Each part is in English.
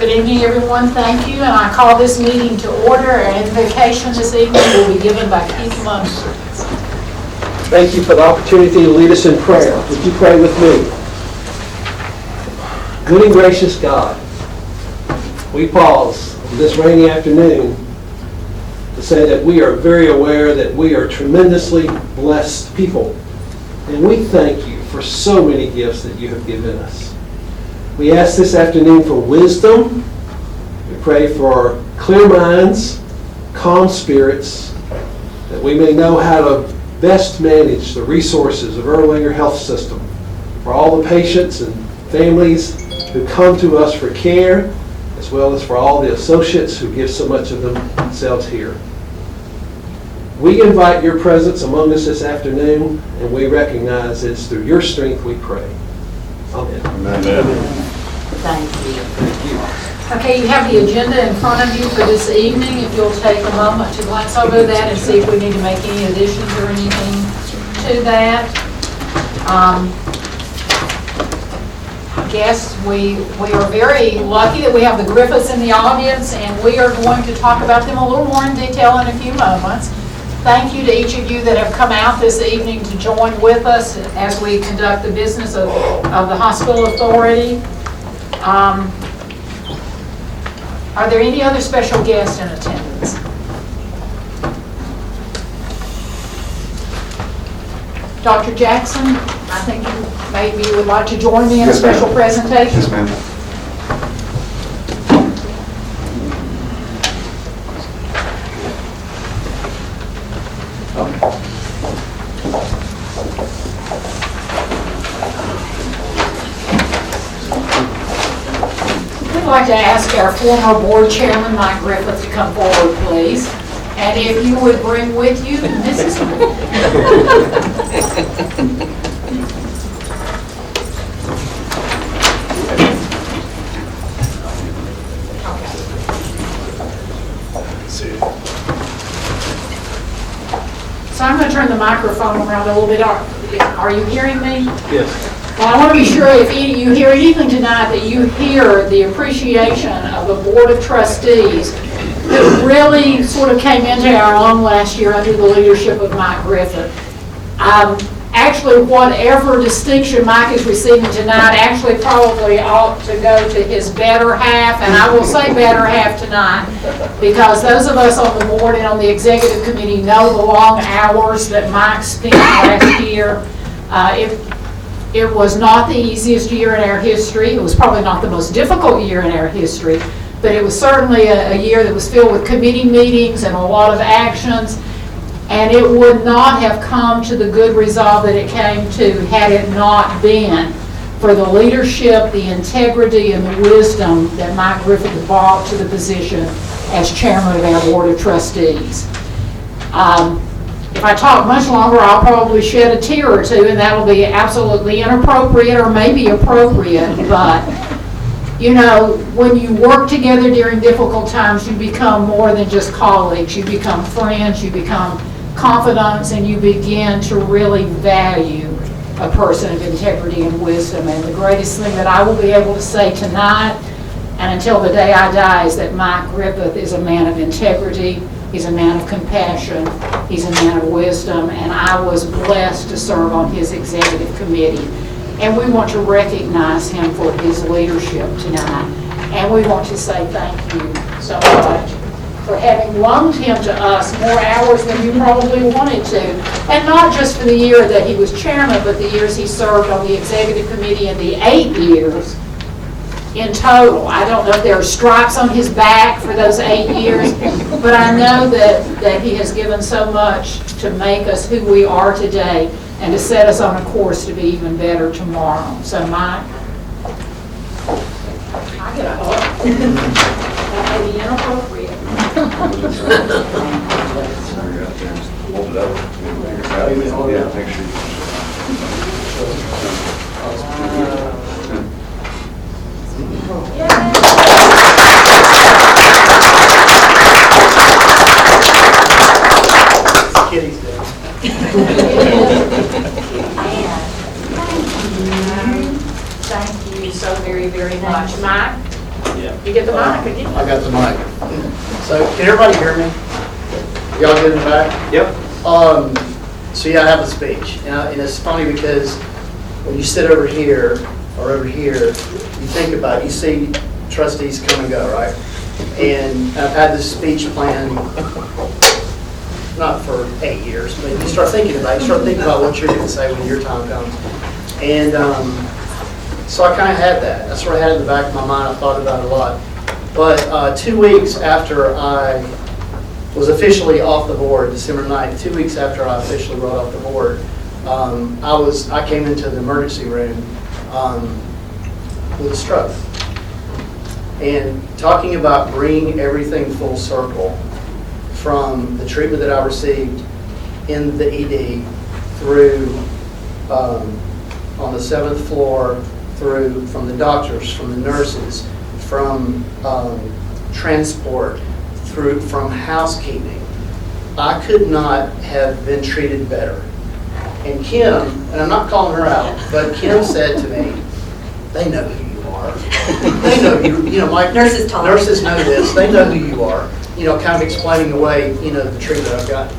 Good evening, everyone. Thank you. And I call this meeting to order. Our invocation this evening will be given by Keith Munster. Thank you for the opportunity to lead us in prayer. Would you pray with me? Good and gracious God, we pause on this rainy afternoon to say that we are very aware that we are tremendously blessed people. And we thank you for so many gifts that you have given us. We ask this afternoon for wisdom. We pray for clear minds, calm spirits, that we may know how to best manage the resources of Erlanger Health System for all the patients and families who come to us for care, as well as for all the associates who give so much of themselves here. We invite your presence among us this afternoon, and we recognize it's through your strength we pray. Amen. Amen. Thank you. Okay, you have the agenda in front of you for this evening. If you'll take a moment to glance over that and see if we need to make any additions or anything to that. I guess we are very lucky that we have the Griffiths in the audience, and we are going to talk about them a little more in detail in a few moments. Thank you to each of you that have come out this evening to join with us as we conduct the business of the hospital authority. Are there any other special guests in attendance? Dr. Jackson, I think you maybe would like to join me in a special presentation. Yes, ma'am. I'd like to ask our former board chairman, Mike Griffith, to come forward, please. And if you would bring with you Mrs. So I'm going to turn the microphone around a little bit. Are you hearing me? Yes. Well, I want to be sure if you hear anything tonight that you hear the appreciation of the Board of Trustees that really sort of came into our own last year under the leadership of Mike Griffith. Actually, whatever distinction Mike is receiving tonight actually probably ought to go to his better half, and I will say better half tonight, because those of us on the board and on the executive committee know the long hours that Mike spent last year. It was not the easiest year in our history. It was probably not the most difficult year in our history, but it was certainly a year that was filled with committee meetings and a lot of actions, and it would not have come to the good resolve that it came to had it not been for the leadership, the integrity, and the wisdom that Mike Griffith brought to the position as chairman of our Board of Trustees. If I talk much longer, I'll probably shed a tear or two, and that'll be absolutely inappropriate or maybe appropriate. But, you know, when you work together during difficult times, you become more than just colleagues. You become friends, you become confidants, and you begin to really value a person of integrity and wisdom. And the greatest thing that I will be able to say tonight and until the day I die is that Mike Griffith is a man of integrity. He's a man of compassion, he's a man of wisdom, and I was blessed to serve on his executive committee. And we want to recognize him for his leadership tonight. And we want to say thank you so much for having loaned him to us more hours than you probably wanted to. And not just for the year that he was chairman, but the years he served on the executive committee and the 8 years in total. I don't know if there are stripes on his back for those 8 years, but I know that he has given so much to make us who we are today and to set us on a course to be even better tomorrow. So Mike, I get a hug. That may be inappropriate. Hold it up. Yeah, make sure. Kitty's dead. Thank you so very, very much. Mike, You get the mic again. I got the mic. So can everybody hear me? Y'all good in the back? Yep. So yeah, I have a speech. And it's funny because when you sit over here or over here, you think about it, you see trustees come and go, right? And I've had this speech plan, not for 8 years, but you start thinking about it. You start thinking about what you're going to say when your time comes. And so I kind of had that. I sort of had it in the back of my mind. I thought about it a lot. But 2 weeks after I was officially off the board, December 9th, 2 weeks after I officially wrote off the board, I came into the emergency room with a stroke. And talking about bringing everything full circle, from the treatment that I received in the ED through on the 7th floor, through from the doctors, from the nurses, from transport, through from housekeeping, I could not have been treated better. And Kim, and I'm not calling her out, but Kim said to me, they know who you are. They know you know, my Nurses talk. Nurses know this, they know who you are. You know, kind of explaining the way, you know, the treatment I've got.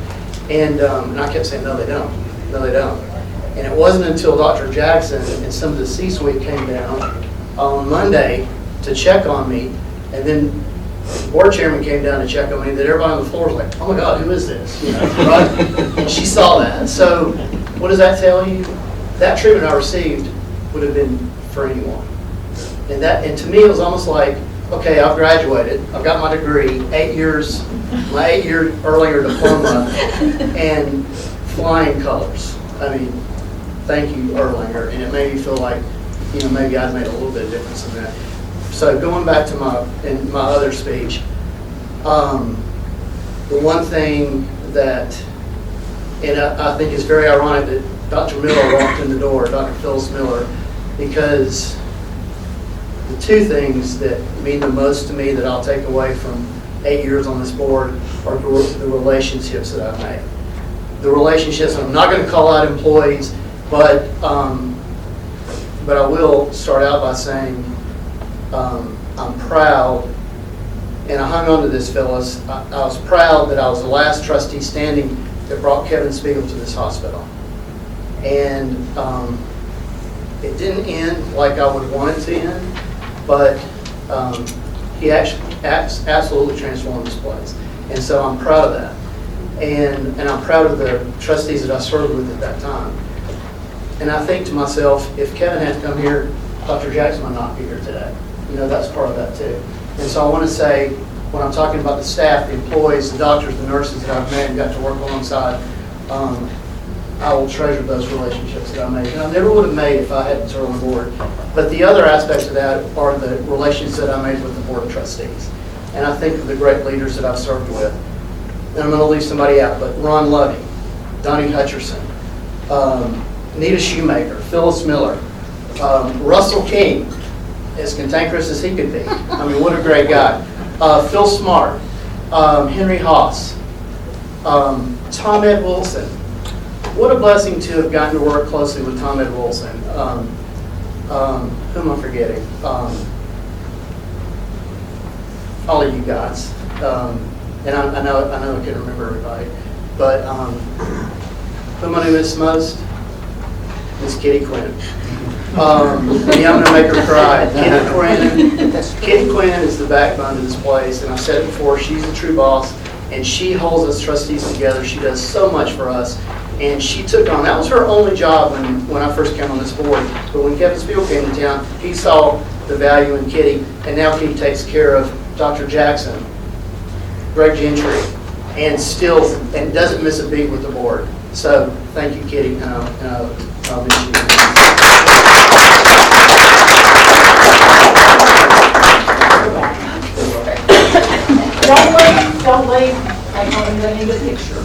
And I kept saying, no, they don't. No, they don't. And it wasn't until Dr. Jackson and some of the C-suite came down on Monday to check on me, and then the board chairman came down to check on me, that everybody on the floor was like, oh my God, who is this? You know, right? And she saw that. So what does that tell you? That treatment I received would have been for anyone. And to me, it was almost like, okay, I've graduated, I've got my degree, 8 years, my 8-year earlier diploma, and flying colors. I mean, thank you, Erlanger, and it made me feel like, you know, maybe I'd made a little bit of difference in that. So going back to my other speech, the one thing that, and I think is very ironic that Dr. Miller walked in the door, Dr. Phyllis Miller, because the two things that mean the most to me that I'll take away from 8 years on this board are the relationships that I've made. The relationships, I'm not going to call out employees, but I will start out by saying I'm proud, and I hung on to this, Phyllis. I was proud that I was the last trustee standing that brought Kevin Spiegel to this hospital. And it didn't end like I would want it to end, but he actually absolutely transformed this place. And so I'm proud of that. And I'm proud of the trustees that I served with at that time. And I think to myself, if Kevin had come here, Dr. Jackson might not be here today. You know, that's part of that too. And so I want to say, when I'm talking about the staff, the employees, the doctors, the nurses that I've met and got to work alongside, I will treasure those relationships that I made. And I never would have made if I hadn't served on the board. But the other aspects of that are the relations that I made with the Board of Trustees. And I think of the great leaders that I've served with. And I'm going to leave somebody out, but Ron Loving, Donnie Hutcherson, Nita Shoemaker, Phyllis Miller, Russell King, as cantankerous as he could be. I mean, what a great guy. Phil Smart, Henry Haas, Tom Ed Wilson. What a blessing to have gotten to work closely with Tom Ed Wilson. Who am I forgetting? All of you guys. And I know I can't remember everybody. But who am I going to miss most? Miss Kitty Quinn. I'm going to make her cry. Kitty Quinn is the backbone of this place, and I've said it before, she's the true boss, and she holds us trustees together. She does so much for us, and she took on, that was her only job when I first came on this board, but when Kevin Spiegel came to town, he saw the value in Kitty, and now Kitty takes care of Dr. Jackson, Greg Gentry, and doesn't miss a beat with the board. So thank you, Kitty, and I'll miss you. Don't leave. I'm going to need a picture.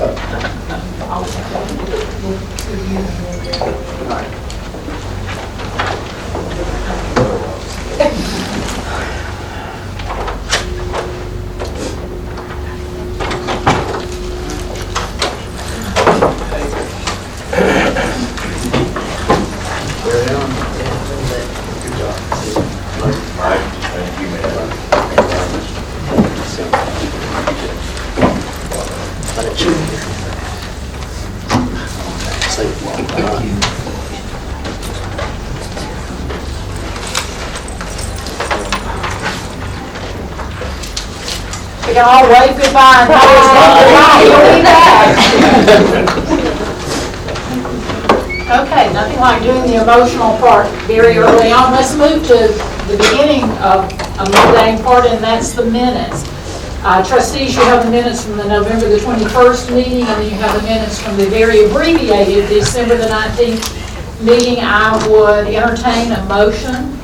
Good job. Mike, thank you, man. can all wave goodbye and know it's not goodbye, he'll be back. Okay, nothing like doing the emotional part very early on. Let's move to the beginning of a mundane part, and that's the minutes. Trustees, you have the minutes from the November the 21st meeting, and then you have the minutes from the very abbreviated December the 19th meeting. I would entertain a motion.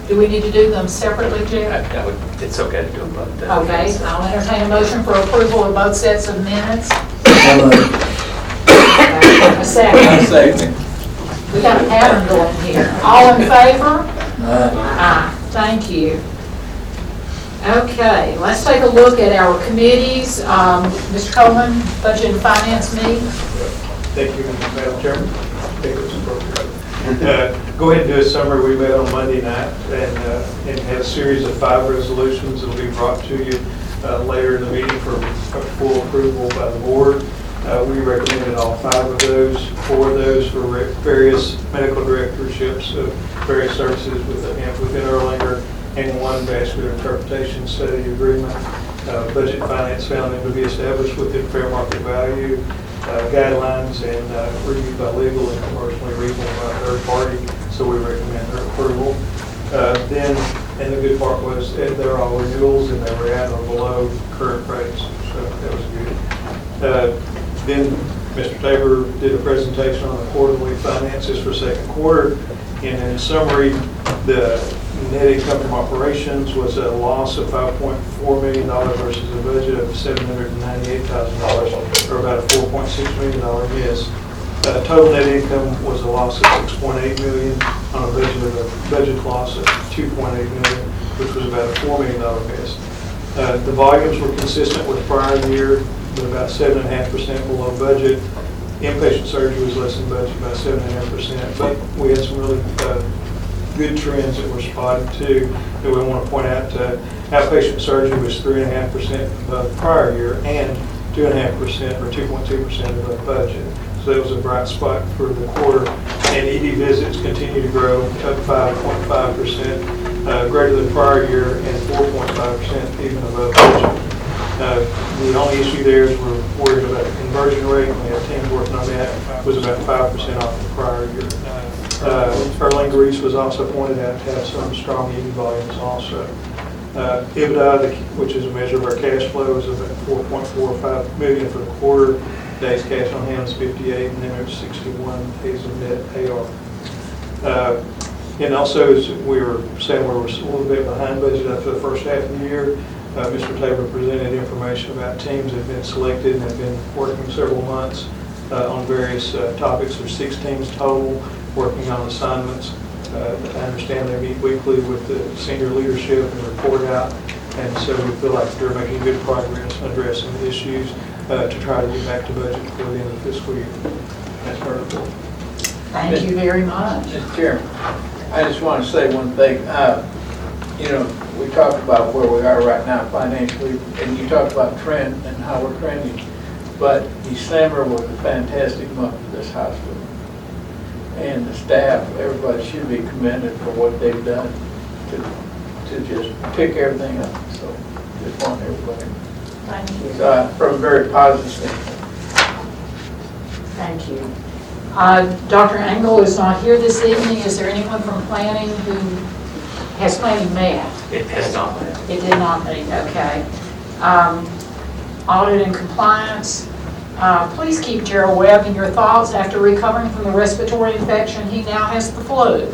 Do we need to do them separately, Jeff? It's okay to do them both. Okay, I'll entertain a motion for approval of both sets of minutes. A second. We got a pattern going here. All in favor? Aye. Thank you. Okay, let's take a look at our committees. Mr. Coleman, Budget and Finance meeting. Thank you, Madam Chairman. I think it's appropriate. Go ahead and do a summary. We met on Monday night and had a series of 5 resolutions that will be brought to you later in the meeting for full approval by the board. We recommended all 5 of those, 4 of those for various medical directorships of various services within Erlanger, and 1 vascular interpretation study agreement. Budget and finance found them to be established within fair market value guidelines and reviewed by legal and commercially reasonable by a third party, so we recommend their approval. And the good part was they're all renewals and they were at or below current rates, so that was good. Then Mr. Tabor did a presentation on the quarterly finances for second quarter, and in summary, the net income from operations was a loss of $5.4 million versus a budget of $798,000, or about a $4.6 million miss. Total net income was a loss of $6.8 million on a budget loss of $2.8 million, which was about a $4 million miss. The volumes were consistent with prior year, but about 7.5% below budget. Inpatient surgery was less than budget by 7.5%, but we had some really good trends that were spotted too that we want to point out. Outpatient surgery was 3.5% above prior year and 2.5% or 2.2% above budget. So that was a bright spot for the quarter. And ED visits continue to grow, up 5.5%, greater than prior year, and 4.5% even above budget. The only issue there is we're worried about the conversion rate. We have teams working on that. It was about 5% off the prior year. Erlanger East was also pointed out to have some strong ED volumes also. EBITDA, which is a measure of our cash flow, is about $4.45 million for the quarter. Days cash on hand is 58, and then there's 61 days of net AR. And also, as we were saying, we were a little bit behind budget after the first half of the year. Mr. Tabor presented information about teams that have been selected and have been working several months on various topics. There's 6 teams total working on assignments. I understand they meet weekly with the senior leadership and report out, and so we feel like they're making good progress addressing the issues to try to get back to budget before the end of the fiscal year. That's our report. Thank you very much. Mr. Chairman, I just want to say one thing. We talked about where we are right now financially, and you talked about trend and how we're trending. But December was a fantastic month for this hospital. And the staff, everybody should be commended for what they've done to just pick everything up. So just want everybody. Thank you. So from a very positive standpoint. Thank you. Dr. Engel is not here this evening. Is there anyone from planning who has planning met? It has not been. It did not meet, okay. Audit and compliance. Please keep Gerald Webb in your thoughts. After recovering from the respiratory infection, he now has the flu.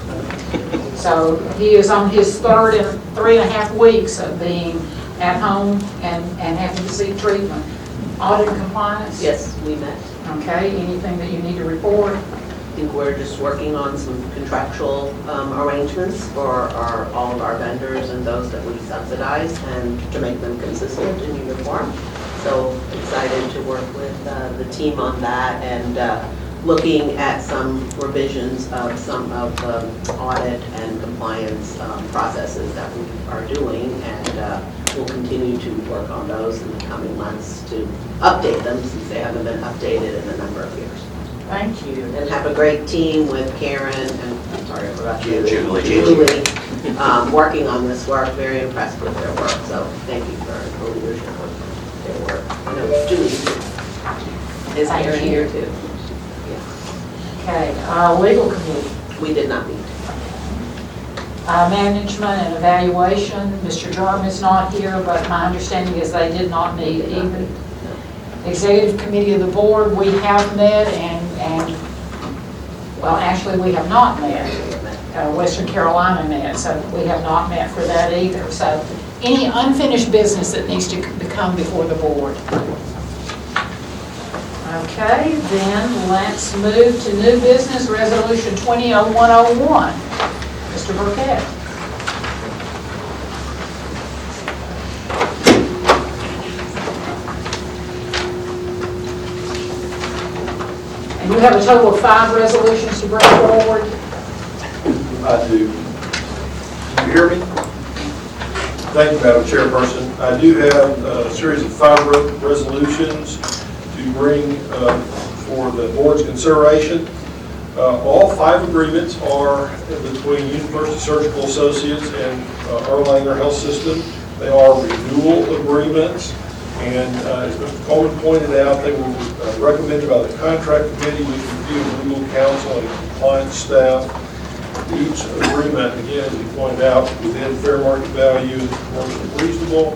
So he is on his 3rd and 3.5 weeks of being at home and having to seek treatment. Audit and compliance? Yes, we met. Okay, anything that you need to report? I think we're just working on some contractual arrangements for all of our vendors and those that we subsidize, and to make them consistent and uniform. So excited to work with the team on that, and looking at some revisions of some of the audit and compliance processes that we are doing, and we'll continue to work on those in the coming months to update them, since they haven't been updated in a number of years. Thank you. And have a great team with Karen, and I'm sorry, I forgot you. Julie. Julie, working on this work, very impressed with their work, so thank you for the leadership of their work. I know Julie is here too. Okay, legal committee, We did not meet. management and evaluation, Mr. Durham is not here, but my understanding is they did not meet either. Executive committee of the board, we have met well, actually, we have not met. Western Carolina met, so we have not met for that either. So any unfinished business that needs to come before the board. Okay, then let's move to new business, resolution 200101. Mr. Burkett. And you have a total of 5 resolutions to bring forward. I do. Can you hear me? Thank you, Madam Chairperson. I do have a series of 5 resolutions to bring for the board's consideration. All 5 agreements are between University Surgical Associates and Erlanger Health System. They are renewal agreements, and as Mr. Coleman pointed out, they were recommended by the contract committee, which reviewed legal counsel and compliance staff. Each agreement, again, as we pointed out, within fair market value, is commercially reasonable,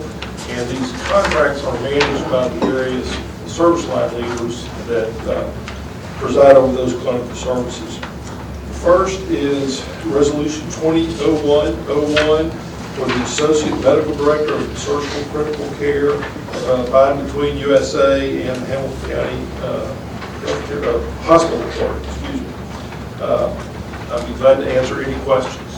and these contracts are managed by the various service line leaders that preside over those clinical services. First is Resolution 200101 for the Associate Medical Director of Surgical Critical Care by and between USA and Hamilton County Hospital Authority, excuse me. I'd be glad to answer any questions.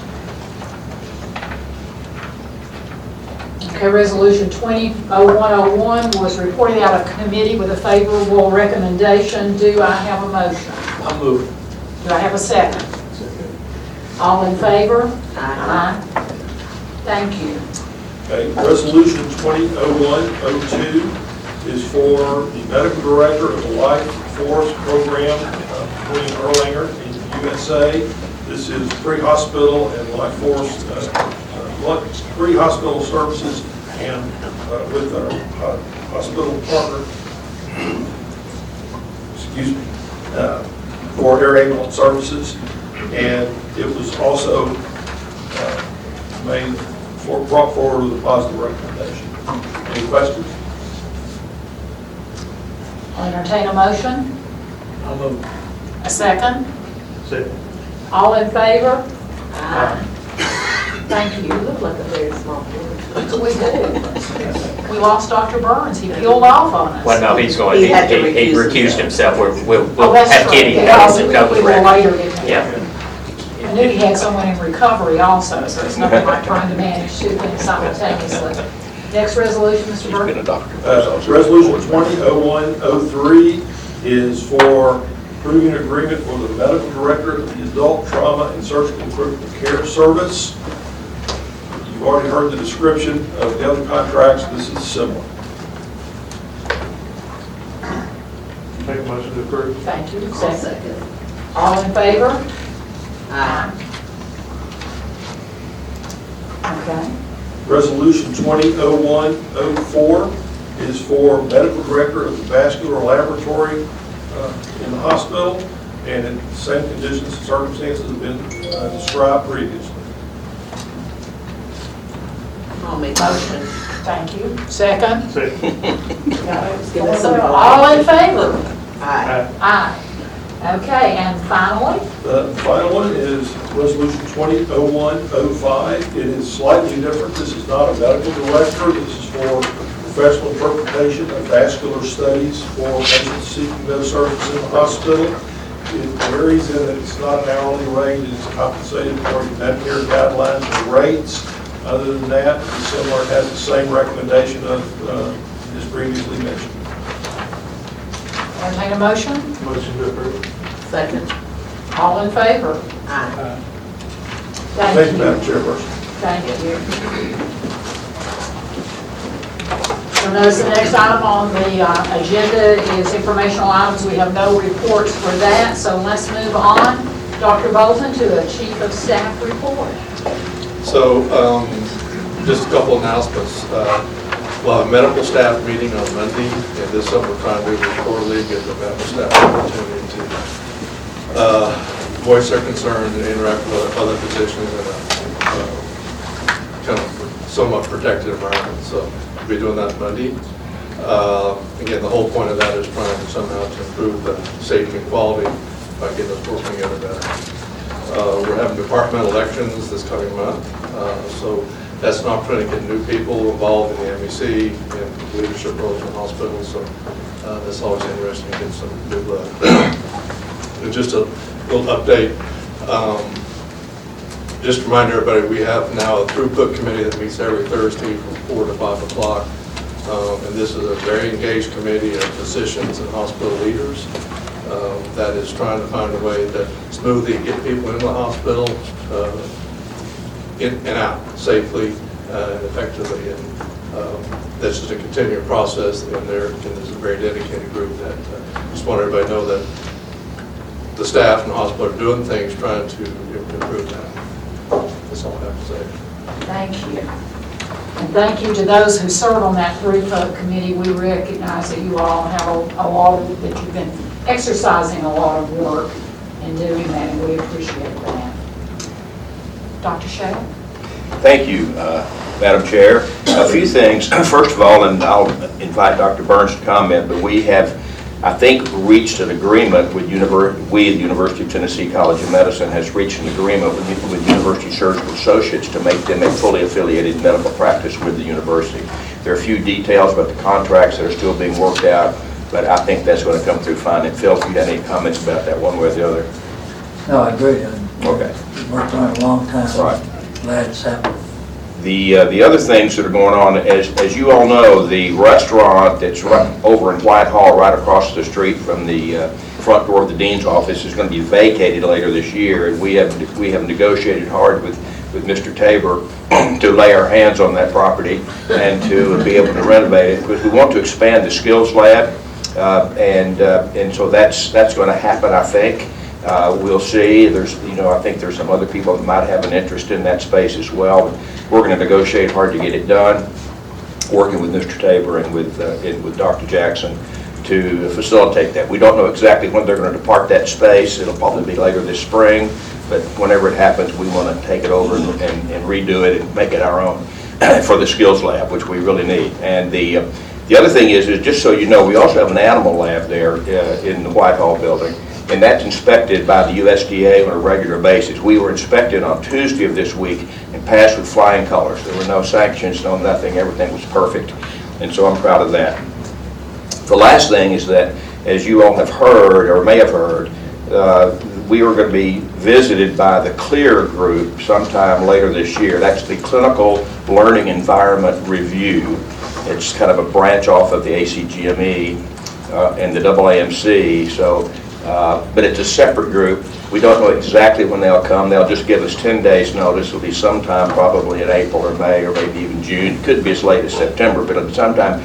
Okay, resolution 200101 was reported out of committee with a favorable recommendation. Do I have a motion? I'll move. Do I have a second? All in favor? Aye. Thank you. Okay, Resolution 200102 is for the Medical Director of the Life Force Program between Erlanger and USA. This is pre-hospital and Life Force, pre-hospital services and with our hospital partner, excuse me, for air ambulance services. And it was also brought forward with a positive recommendation. Any questions? I'll entertain a motion. I'll move. A second. Second. All in favor? Thank you. You look like a very small board. We do. We lost Dr. Burns. He peeled off on us. Well, no, he's going, He had to he recuse recused himself. Oh, We'll that's have true. Kitty Yeah, that we was will record. later get to Yeah. that. I knew he had someone in recovery also, so it's nothing like trying to manage 2 things simultaneously. Next resolution, Mr. Burke. Resolution 200103 is for approving an agreement for the Medical Director of the Adult Trauma and Surgical Critical Care Service. You've already heard the description of the other contracts. This is similar. Make a motion to approve. Thank you. I'll Second. second. All in favor? Aye. Okay. Resolution 200104 is for Medical Director of the Vascular Laboratory in the hospital, and in the same conditions and circumstances have been described previously. I'll make a motion. Thank you. Second. Second. Give us some All in favor? Aye. Aye. Okay, and finally, The final one is Resolution 200105. It is slightly different. This is not a medical director. This is for professional interpretation of vascular studies for patients seeking those services in the hospital. It varies in that it's not an hourly rate. It is compensated according to Medicare guidelines and rates. Other than that, it's similar. It has the same recommendation of, as previously mentioned. entertain a motion. Motion to approve. Second. All in favor? Aye. Thank you, Madam Chairperson. Thank you. So notice the next item on the agenda is informational items. We have no reports for that, so let's move on. Dr. Bolton to a Chief of Staff report. So, just a couple announcements. We'll have a medical staff meeting on Monday, and this is something we're trying to do quarterly, give the medical staff an opportunity to voice their concerns and interact with other physicians in a kind of somewhat protected environment. So we'll be doing that Monday. Again, the whole point of that is trying to somehow to improve the safety and quality by getting us working together better. We're having departmental elections this coming month, so that's an opportunity to get new people involved in the MEC and leadership roles in hospitals. So that's always interesting to get some new blood. And just a little update. Just to remind everybody, we have now a throughput committee that meets every Thursday from 4 to 5 o'clock. And this is a very engaged committee of physicians and hospital leaders that is trying to find a way to smoothly get people into the hospital in and out safely and effectively. And this is a continuing process, and there's a very dedicated group that just want everybody to know that the staff in the hospital are doing things trying to improve that. That's all I have to say. Thank you. And thank you to those who serve on that throughput committee. We recognize that you all have a lot of, that you've been exercising a lot of work in doing that, and we appreciate that. Dr. Shea? Thank you, Madam Chair. A few things. First of all, and I'll invite Dr. Burns to comment, but we have, I think, reached an agreement with we at the University of Tennessee College of Medicine has reached an agreement with University Surgical Associates to make them a fully affiliated medical practice with the university. There are a few details about the contracts that are still being worked out, but I think that's going to come through fine. And Phil, if you had any comments about that one way or the other. No, I agree. Okay. We've worked on it a long time. Right. Glad it's happened. The other things that are going on, as you all know, the restaurant that's right over in Whitehall, right across the street from the front door of the dean's office, is going to be vacated later this year. And we have negotiated hard with Mr. Tabor to lay our hands on that property and to be able to renovate it, because we want to expand the skills lab, and so that's going to happen, I think. We'll see. I think there's some other people that might have an interest in that space as well. But we're going to negotiate hard to get it done, working with Mr. Tabor and with Dr. Jackson to facilitate that. We don't know exactly when they're going to depart that space. It'll probably be later this spring, but whenever it happens, we want to take it over and redo it and make it our own for the skills lab, which we really need. And the other thing is just so you know, we also have an animal lab there in the Whitehall building. And that's inspected by the USDA on a regular basis. We were inspected on Tuesday of this week and passed with flying colors. There were no sanctions, no nothing. Everything was perfect. And so I'm proud of that. The last thing is that, as you all have heard, or may have heard, we are going to be visited by the CLEAR group sometime later this year. That's the Clinical Learning Environment Review. It's kind of a branch off of the ACGME and the AAMC. So. But it's a separate group. We don't know exactly when they'll come. They'll just give us 10 days notice. It'll be sometime probably in April or May or maybe even June. It could be as late as September, but it'll be sometime,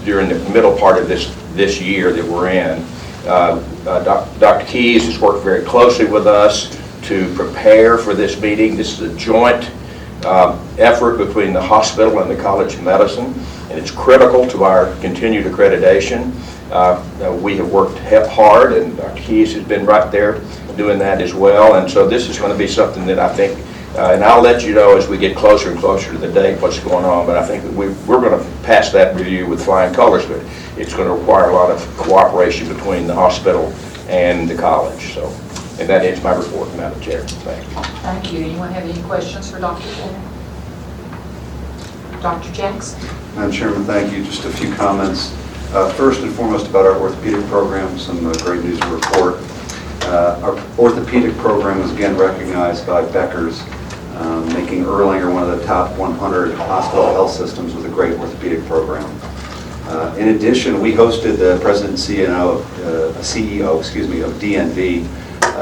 during the middle part of this year that we're in. Dr. Keyes has worked very closely with us to prepare for this meeting. This is a joint effort between the hospital and the College of Medicine, and it's critical to our continued accreditation. We have worked hard, and Dr. Keyes has been right there doing that as well. And so this is going to be something that I think, and I'll let you know as we get closer and closer to the date what's going on, but I think that we're going to pass that review with flying colors, but it's going to require a lot of cooperation between the hospital and the college. So, and that ends my report, Madam Chair. Thank you. Thank you. Anyone have any questions for Dr. Shea? Dr. Jackson? Madam Chairman, thank you. Just a few comments. First and foremost about our orthopedic program, some great news to report. Our orthopedic program was again recognized by Becker's, making Erlanger one of the top 100 hospital health systems with a great orthopedic program. In addition, we hosted the president and CEO of DNV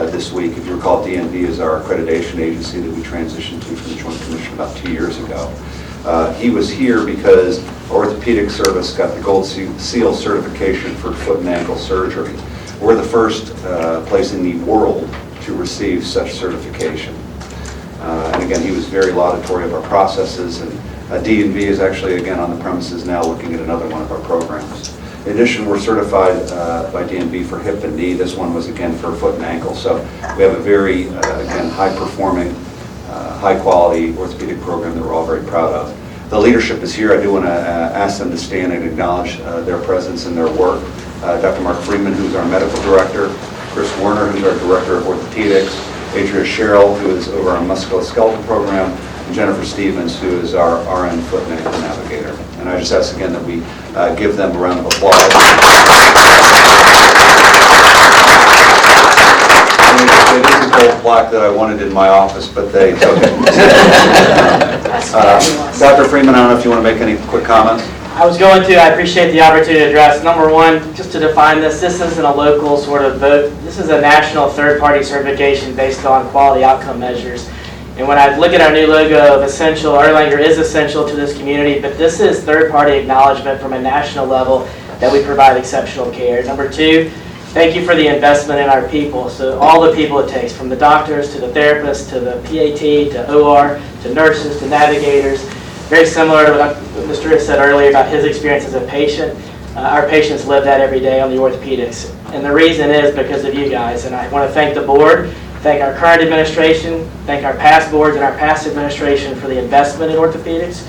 this week. If you recall, DNV is our accreditation agency that we transitioned to from the Joint Commission about 2 years ago. He was here because orthopedic service got the Gold Seal certification for foot and ankle surgery. We're the first place in the world to receive such certification. And again, he was very laudatory of our processes, and D&B is actually, again, on the premises now looking at another one of our programs. In addition, we're certified by D&B for hip and knee. This one was, again, for foot and ankle. So we have a very, again, high-performing, high-quality orthopedic program that we're all very proud of. The leadership is here. I do want to ask them to stand and acknowledge their presence and their work. Dr. Mark Friedman, who's our medical director, Chris Werner, who's our director of orthopedics, Adria Sherrill, who is over our musculoskeletal program, and Jennifer Stevens, who is our RN foot and ankle navigator. And I just ask again that we give them a round of applause. It is a gold plaque that I wanted in my office, but they took it. Dr. Freeman, I don't know if you want to make any quick comments. I appreciate the opportunity to address. Number one, just to define this isn't a local sort of vote. This is a national third-party certification based on quality outcome measures. And when I look at our new logo of Essential, Erlanger is essential to this community, but this is third-party acknowledgement from a national level that we provide exceptional care. Number two, thank you for the investment in our people. So all the people it takes, from the doctors to the therapists to the PAT to OR to nurses to navigators. Very similar to what Mr. Riss said earlier about his experience as a patient. Our patients live that every day on the orthopedics. And the reason is because of you guys. And I want to thank the board, thank our current administration, thank our past boards and our past administration for the investment in orthopedics.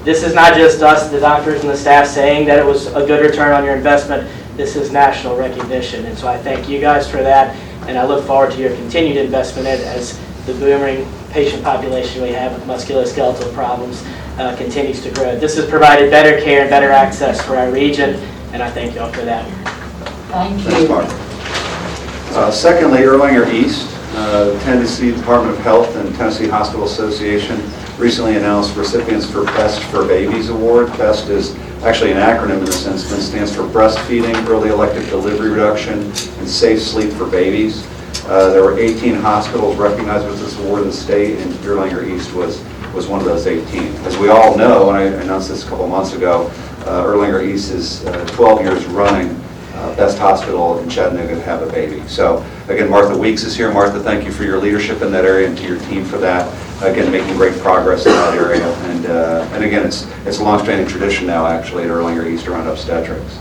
This is not just us, the doctors and the staff, saying that it was a good return on your investment. This is national recognition. And so I thank you guys for that. And I look forward to your continued investment in it as the booming patient population we have with musculoskeletal problems continues to grow. This has provided better care and better access for our region, and I thank you all for that. Thank Thanks, you. Mark. Secondly, Erlanger East, Tennessee Department of Health and Tennessee Hospital Association recently announced recipients for Best for Babies Award. BEST is actually an acronym in this instance, stands for Breastfeeding, Early Elective Delivery Reduction, and Safe Sleep for Babies. There were 18 hospitals recognized with this award in the state, and Erlanger East was one of those 18. As we all know, and I announced this a couple months ago, Erlanger East is 12 years running best hospital in Chattanooga to have a baby. So again, Martha Weeks is here. Martha, thank you for your leadership in that area and to your team for that. Again, making great progress in that area. And again, it's a long-standing tradition now actually at Erlanger East around obstetrics.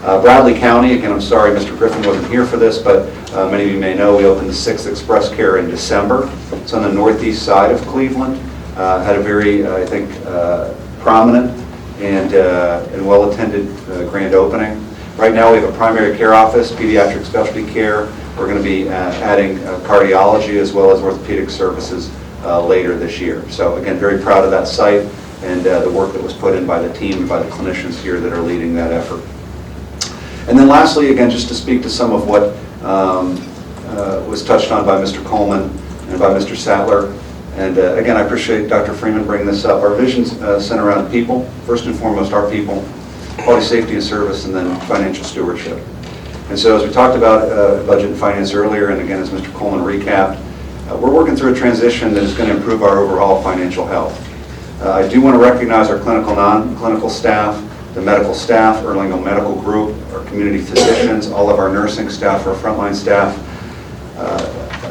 Bradley County, again, I'm sorry Mr. Griffin wasn't here for this, but many of you may know we opened the 6th Express Care in December. It's on the northeast side of Cleveland. Had a very, I think, prominent and well-attended grand opening. Right now we have a primary care office, pediatric specialty care. We're going to be adding cardiology as well as orthopedic services later this year. So again, very proud of that site and the work that was put in by the team and by the clinicians here that are leading that effort. And then lastly, again, just to speak to some of what was touched on by Mr. Coleman and by Mr. Sattler. And again, I appreciate Dr. Freeman bringing this up. Our vision's centered around people, first and foremost our people, quality, safety, and service, and then financial stewardship. And so as we talked about budget and finance earlier, and again, as Mr. Coleman recapped, we're working through a transition that is going to improve our overall financial health. I do want to recognize our clinical, non-clinical staff, the medical staff, Erlanger Medical Group, our community physicians, all of our nursing staff, our frontline staff.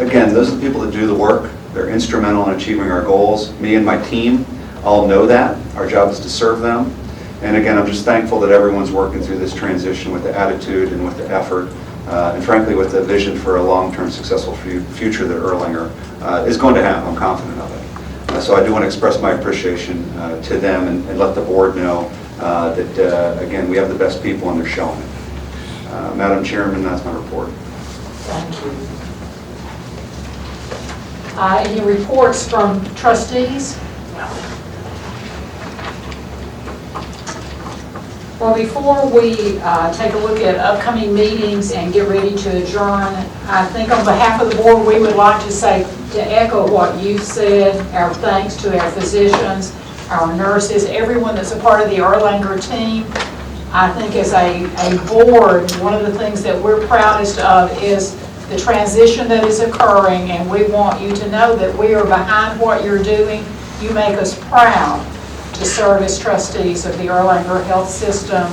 Again, those are the people that do the work. They're instrumental in achieving our goals. Me and my team all know that. Our job is to serve them. And again, I'm just thankful that everyone's working through this transition with the attitude and with the effort, and frankly with the vision for a long-term successful future that Erlanger is going to have. I'm confident of it. So I do want to express my appreciation to them and let the board know that, again, we have the best people and they're showing it. Madam Chairman, that's my report. Thank you. Any reports from trustees? Well, before we take a look at upcoming meetings and get ready to adjourn, I think on behalf of the board, we would like to say, to echo what you said, our thanks to our physicians, our nurses, everyone that's a part of the Erlanger team. I think as a board, one of the things that we're proudest of is the transition that is occurring, and we want you to know that we are behind what you're doing. You make us proud to serve as trustees of the Erlanger Health System,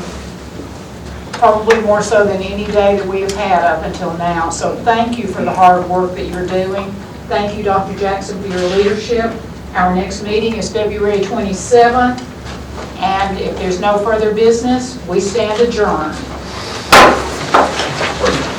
probably more so than any day that we have had up until now. So thank you for the hard work that you're doing. Thank you, Dr. Jackson, for your leadership. Our next meeting is February 27th, and if there's no further business, we stand adjourned.